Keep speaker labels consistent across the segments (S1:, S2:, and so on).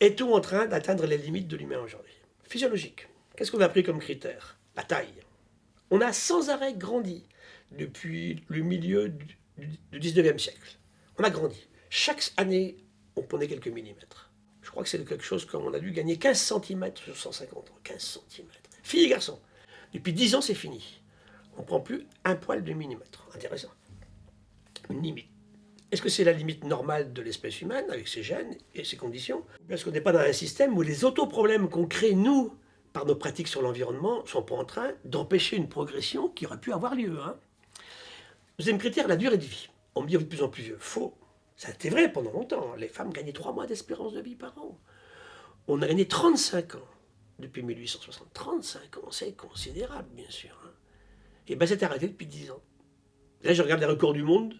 S1: Est-on en train d'atteindre les limites de l'humain aujourd'hui? Physiologique. Qu'est-ce qu'on a pris comme critère? La taille. On a sans arrêt grandi depuis le milieu du 19e siècle. On a grandi. Chaque année, on prenait quelques millimètres. Je crois que c'est quelque chose comme on a dû gagner 15 centimètres sur 150 ans. 15 centimètres. Filles et garçons. Depuis 10 ans, c'est fini. On ne prend plus un poil de millimètre. Intéressant. Une limite. Est-ce que c'est la limite normale de l'espèce humaine, avec ses gènes et ses conditions? Parce qu'on n'est pas dans un système où les autoproblèmes qu'on crée, nous, par nos pratiques sur l'environnement, ne sont pas en train d'empêcher une progression qui aurait pu avoir lieu. Deuxième critère, la durée de vie. On me dit de plus en plus vieux. Faux. Ça a été vrai pendant longtemps. Les femmes gagnaient 3 mois d'espérance de vie par an. On a gagné 35 ans depuis 1860. 35 ans, c'est considérable, bien sûr. Et bien, c'est arrêté depuis 10 ans. Là, je regarde les records du monde,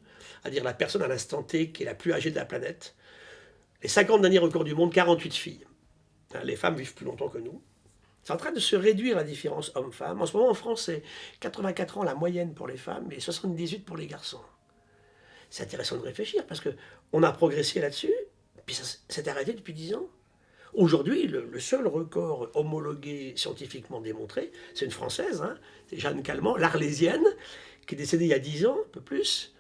S1: à dire la personne à l'instant T qui est la plus âgée de la planète. Les 50 derniers records du monde, 48 filles. Les femmes vivent plus longtemps que nous. C'est en train de se réduire la différence homme-femme. En ce moment, en France, c'est 84 ans la moyenne pour les femmes et 78 pour les garçons. C'est intéressant de réfléchir parce qu'on a progressé là-dessus, puis ça s'est arrêté depuis 10 ans. Aujourd'hui, le seul record homologué scientifiquement démontré, c'est une Française, c'est Jeanne Calment, l'Arlésienne, qui est décédée il y a 10 ans, un peu plus,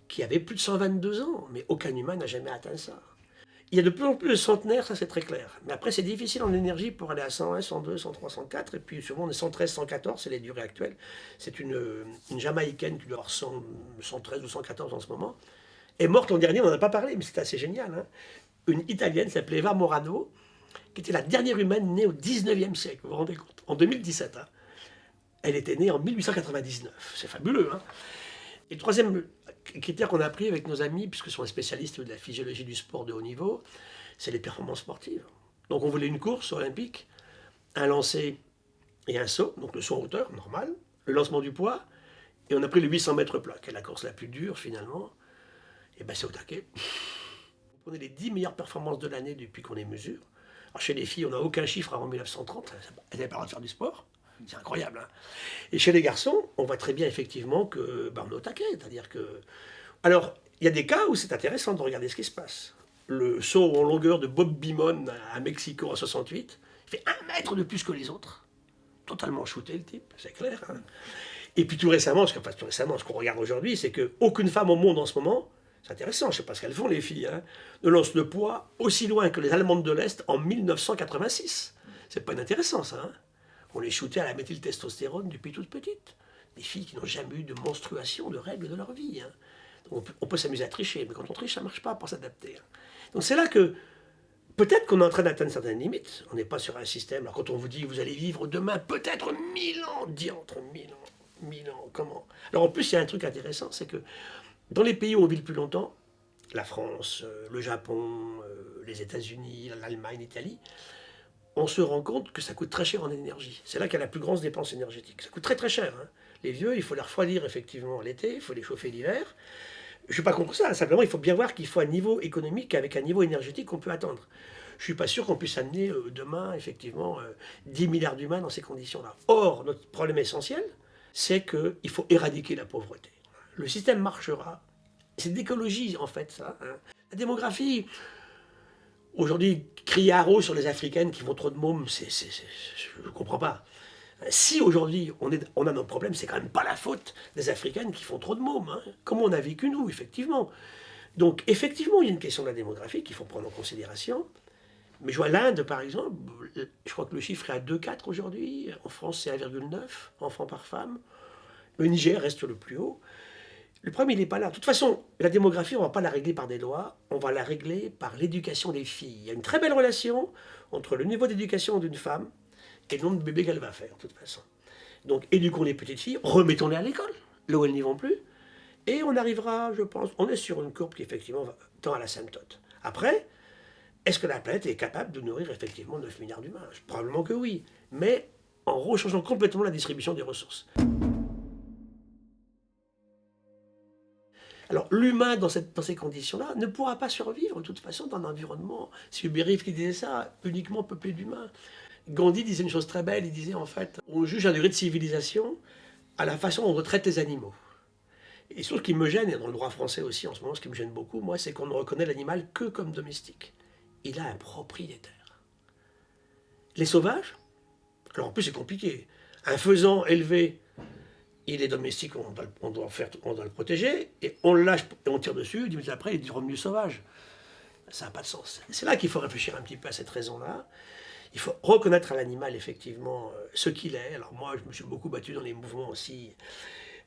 S1: qui avait plus de 122 ans. Mais aucun humain n'a jamais atteint ça. Il y a de plus en plus de centenaires, ça c'est très clair. Mais après, c'est difficile en énergie pour aller à 101, 102, 103, 104. Et puis souvent, on est 113, 114, c'est les durées actuelles. C'est une Jamaïcaine qui doit avoir 113 ou 114 en ce moment. Est morte l'an dernier, on n'en a pas parlé, mais c'est assez génial. Une Italienne qui s'appelait Eva Morano, qui était la dernière humaine née au 19e siècle, vous vous rendez compte? En 2017. Elle était née en 1899. C'est fabuleux. Et le troisième critère qu'on a appris avec nos amis, puisque ce sont les spécialistes de la physiologie du sport de haut niveau, c'est les performances sportives. Donc on voulait une course olympique, un lancer et un saut, donc le saut en hauteur, normal, le lancement du poids, et on a pris le 800 mètres plat, qui est la course la plus dure finalement. Et ben c'est au taquet. Vous prenez les 10 meilleures performances de l'année depuis qu'on les mesure. Alors chez les filles, on n'a aucun chiffre avant 1930, elles n'avaient pas le droit de faire du sport. C'est incroyable. Et chez les garçons, on voit très bien effectivement que on est au taquet. C'est-à-dire que. Alors, il y a des cas où c'est intéressant de regarder ce qui se passe. Le saut en longueur de Bob Beamon à Mexico en 68, il fait 1 mètre de plus que les autres. Totalement shooté le type, c'est clair. Et puis tout récemment, ce qu'on regarde aujourd'hui, c'est qu'aucune femme au monde en ce moment, c'est intéressant, je ne sais pas ce qu'elles font les filles, ne lance le poids aussi loin que les Allemandes de l'Est en 1986. C'est pas inintéressant ça. On les shootait à la méthyltestostérone depuis toute petite. Des filles qui n'ont jamais eu de menstruation, de règles de leur vie. Donc on peut s'amuser à tricher, mais quand on triche, ça ne marche pas pour s'adapter. Donc c'est là que peut-être qu'on est en train d'atteindre certaines limites. On n'est pas sur un système. Alors quand on vous dit vous allez vivre demain peut-être 1000 ans, entre 1000 ans, 1000 ans, comment? Alors en plus, il y a un truc intéressant, c'est que dans les pays où on vit le plus longtemps, la France, le Japon, les États-Unis, l'Allemagne, l'Italie, on se rend compte que ça coûte très cher en énergie. C'est là qu'il y a la plus grande dépense énergétique. Ça coûte très très cher. Les vieux, il faut les refroidir effectivement l'été, il faut les chauffer l'hiver. Je ne suis pas contre ça, simplement il faut bien voir qu'il faut un niveau économique avec un niveau énergétique qu'on peut attendre. Je ne suis pas sûr qu'on puisse amener demain effectivement 10 milliards d'humains dans ces conditions-là. Or, notre problème essentiel, c'est qu'il faut éradiquer la pauvreté. Le système marchera. C'est d'écologie en fait ça. La démographie, aujourd'hui, crier haro sur les Africaines qui font trop de mômes, je ne comprends pas. Si aujourd'hui on a nos problèmes, c'est quand même pas la faute des Africaines qui font trop de mômes. Comment on a vécu nous, effectivement. Donc effectivement, il y a une question de la démographie qu'il faut prendre en considération. Mais je vois l'Inde, par exemple, je crois que le chiffre est à 2,4 aujourd'hui. En France, c'est 1,9 enfants par femme. Le Niger reste le plus haut. Le problème, il n'est pas là. De toute façon, la démographie, on ne va pas la régler par des lois, on va la régler par l'éducation des filles. Il y a une très belle relation entre le niveau d'éducation d'une femme et le nombre de bébés qu'elle va faire, de toute façon. Donc, éduquons les petites filles, remettons-les à l'école, là où elles n'y vont plus, et on arrivera, je pense, on est sur une courbe qui, effectivement, tend à l'asymptote. Après, est-ce que la planète est capable de nourrir, effectivement, 9 milliards d'humains? Probablement que oui, mais en rechangeant complètement la distribution des ressources. Alors l'humain dans ces conditions-là ne pourra pas survivre de toute façon dans un environnement. C'est Hubert Reeves qui disait ça, uniquement peuplé d'humains. Gandhi disait une chose très belle, il disait en fait, on juge un degré de civilisation à la façon dont on traite les animaux. Et ce qui me gêne, et dans le droit français aussi en ce moment, ce qui me gêne beaucoup, moi, c'est qu'on ne reconnaît l'animal que comme domestique. Il a un propriétaire. Les sauvages, alors en plus c'est compliqué. Un faisan élevé, il est domestique, on doit le protéger, et on le lâche et on tire dessus, 10 minutes après il est revenu sauvage. Ça n'a pas de sens. C'est là qu'il faut réfléchir un petit peu à cette raison-là. Il faut reconnaître à l'animal effectivement ce qu'il est. Alors moi je me suis beaucoup battu dans les mouvements aussi,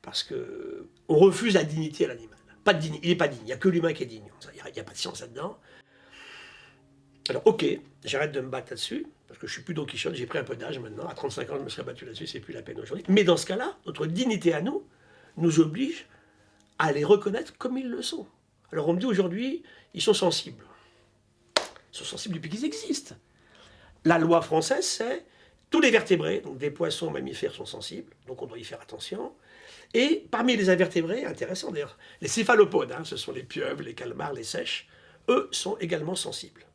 S1: parce qu'on refuse la dignité à l'animal. Il n'est pas digne, il n'y a que l'humain qui est digne. Il n'y a pas de science là-dedans. Alors ok, j'arrête de me battre là-dessus, parce que je suis plus Don Quichotte, j'ai pris un peu d'âge maintenant, à 35 ans je me serais battu là-dessus, c'est plus la peine aujourd'hui. Mais dans ce cas-là, notre dignité à nous, nous oblige à les reconnaître comme ils le sont. Alors on me dit aujourd'hui, ils sont sensibles. Ils sont sensibles depuis qu'ils existent. La loi française, c'est tous les vertébrés, donc des poissons, mammifères sont sensibles, donc on doit y faire attention. Et parmi les invertébrés, intéressant d'ailleurs, les céphalopodes, hein, ce sont les pieuvres, les calmars, les seiches, eux sont également sensibles.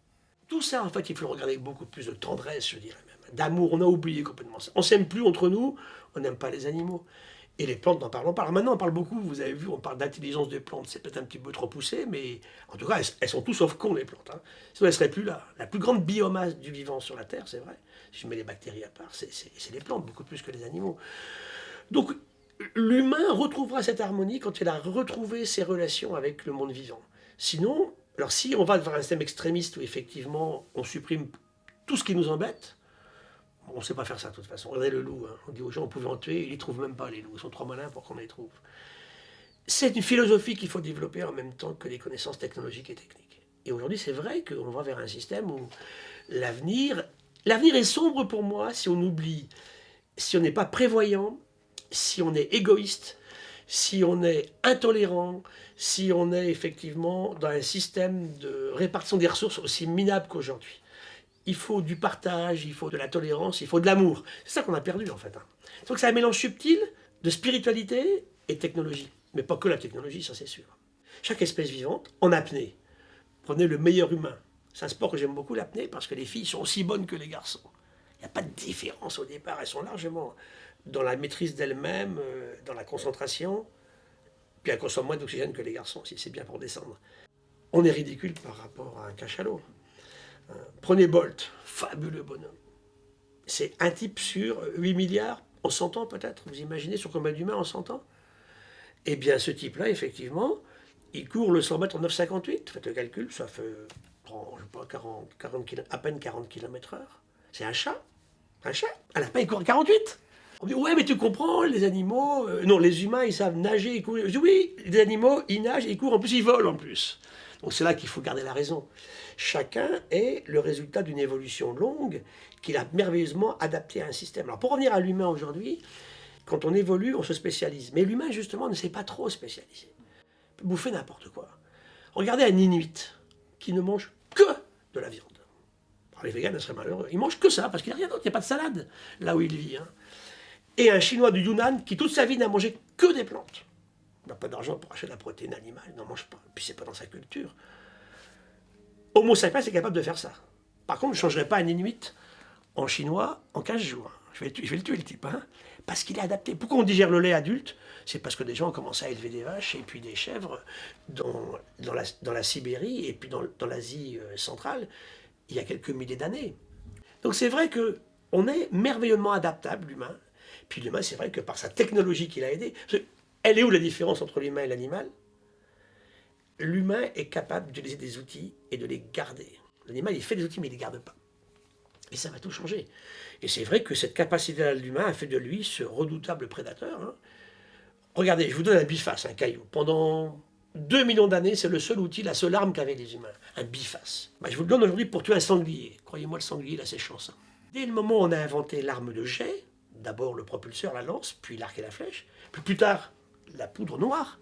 S1: Tout ça, en fait, il faut le regarder avec beaucoup plus de tendresse, je dirais même. D'amour, on a oublié complètement ça. On ne s'aime plus entre nous, on n'aime pas les animaux. Et les plantes, n'en parlons pas. Alors maintenant, on parle beaucoup, vous avez vu, on parle d'intelligence des plantes. C'est peut-être un petit peu trop poussé, mais en tout cas, elles sont tout sauf cons, les plantes. Hein. Sinon, elles ne seraient plus là. La plus grande biomasse du vivant sur la Terre, c'est vrai, si je mets les bactéries à part, c'est les plantes, beaucoup plus que les animaux. Donc, l'humain retrouvera cette harmonie quand il a retrouvé ses relations avec le monde vivant. Sinon, alors si on va vers un système extrémiste où effectivement on supprime tout ce qui nous embête, on ne sait pas faire ça de toute façon. Regardez le loup, hein. On dit aux gens on pouvait en tuer, ils ne les trouvent même pas les loups, ils sont trop malins pour qu'on les trouve. C'est une philosophie qu'il faut développer en même temps que les connaissances technologiques et techniques. Et aujourd'hui c'est vrai qu'on va vers un système où l'avenir est sombre pour moi si on oublie, si on n'est pas prévoyant, si on est égoïste, si on est intolérant, si on est effectivement dans un système de répartition des ressources aussi minable qu'aujourd'hui. Il faut du partage, il faut de la tolérance, il faut de l'amour. C'est ça qu'on a perdu en fait. Donc c'est un mélange subtil de spiritualité et technologie. Mais pas que la technologie, ça c'est sûr. Chaque espèce vivante, en apnée, prenez le meilleur humain. C'est un sport que j'aime beaucoup, l'apnée, parce que les filles sont aussi bonnes que les garçons. Il n'y a pas de différence au départ, elles sont largement dans la maîtrise d'elles-mêmes, dans la concentration, puis elles consomment moins d'oxygène que les garçons, si c'est bien pour descendre. On est ridicule par rapport à un cachalot. Prenez Bolt, fabuleux bonhomme. C'est un type sur 8 milliards en 100 ans peut-être, vous imaginez sur combien d'humains en 100 ans? Eh bien ce type-là, effectivement, il court le 100 mètres en 9,58, faites le calcul, ça fait je sais pas, à peine 40 km/h. C'est un chat. Un chat. À la fin, il court à 48. On dit, ouais, mais tu comprends, les animaux... non, les humains, ils savent nager et courir. Je dis, oui, les animaux, ils nagent, ils courent, en plus, ils volent en plus. Donc c'est là qu'il faut garder la raison. Chacun est le résultat d'une évolution longue qu'il a merveilleusement adaptée à un système. Alors pour revenir à l'humain aujourd'hui, quand on évolue, on se spécialise. Mais l'humain, justement, ne s'est pas trop spécialisé. Il peut bouffer n'importe quoi. Regardez un Inuit qui ne mange que de la viande. Alors, les véganes seraient malheureux. Il mange que ça, parce qu'il n'y a rien d'autre, il n'y a pas de salade là où il vit. Hein. Et un Chinois du Yunnan qui toute sa vie n'a mangé que des plantes. Il n'a pas d'argent pour acheter de la protéine animale, il n'en mange pas. Puis c'est pas dans sa culture. Homo sapiens est capable de faire ça. Par contre, je ne changerai pas un Inuit en chinois en 15 jours. Je vais le tuer le type, hein, parce qu'il est adapté. Pourquoi on digère le lait adulte? C'est parce que des gens ont commencé à élever des vaches et puis des chèvres dans la Sibérie et puis dans l'Asie centrale il y a quelques milliers d'années. Donc c'est vrai qu'on est merveilleusement adaptable, l'humain. Puis l'humain, c'est vrai que par sa technologie qu'il a aidé, elle est où la différence entre l'humain et l'animal? L'humain est capable d'utiliser des outils et de les garder. L'animal, il fait des outils, mais il ne les garde pas. Et ça va tout changer. Et c'est vrai que cette capacité-là de l'humain a fait de lui ce redoutable prédateur. Hein. Regardez, je vous donne un biface, un caillou. Pendant 2 millions d'années, c'est le seul outil, la seule arme qu'avaient les humains. Un biface. Je vous le donne aujourd'hui pour tuer un sanglier. Croyez-moi, le sanglier, il a ses chances. Dès le moment où on a inventé l'arme de jet, d'abord le propulseur, la lance, puis l'arc et la flèche, puis plus tard, la poudre noire,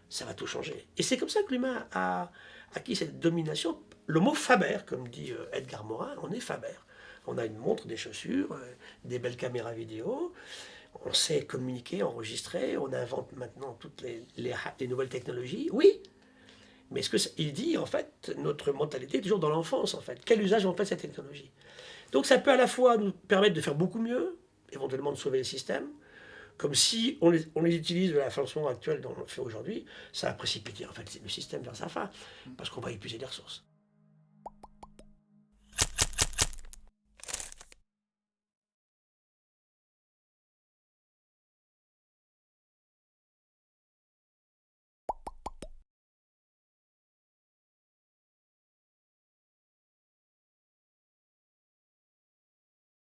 S1: ça va tout changer. Et c'est comme ça que l'humain a acquis cette domination. Le mot Faber, comme dit Edgar Morin, on est Faber. On a une montre, des chaussures, des belles caméras vidéo, on sait communiquer, enregistrer, on invente maintenant toutes les nouvelles technologies. Oui, mais ce qu'il dit, en fait, notre mentalité est toujours dans l'enfance, en fait. Quel usage on fait de cette technologie? Donc ça peut à la fois nous permettre de faire beaucoup mieux, éventuellement de sauver le système, comme si on les utilise de la façon actuelle dont on le fait aujourd'hui, ça va précipiter en fait le système vers sa fin, parce qu'on va épuiser les ressources.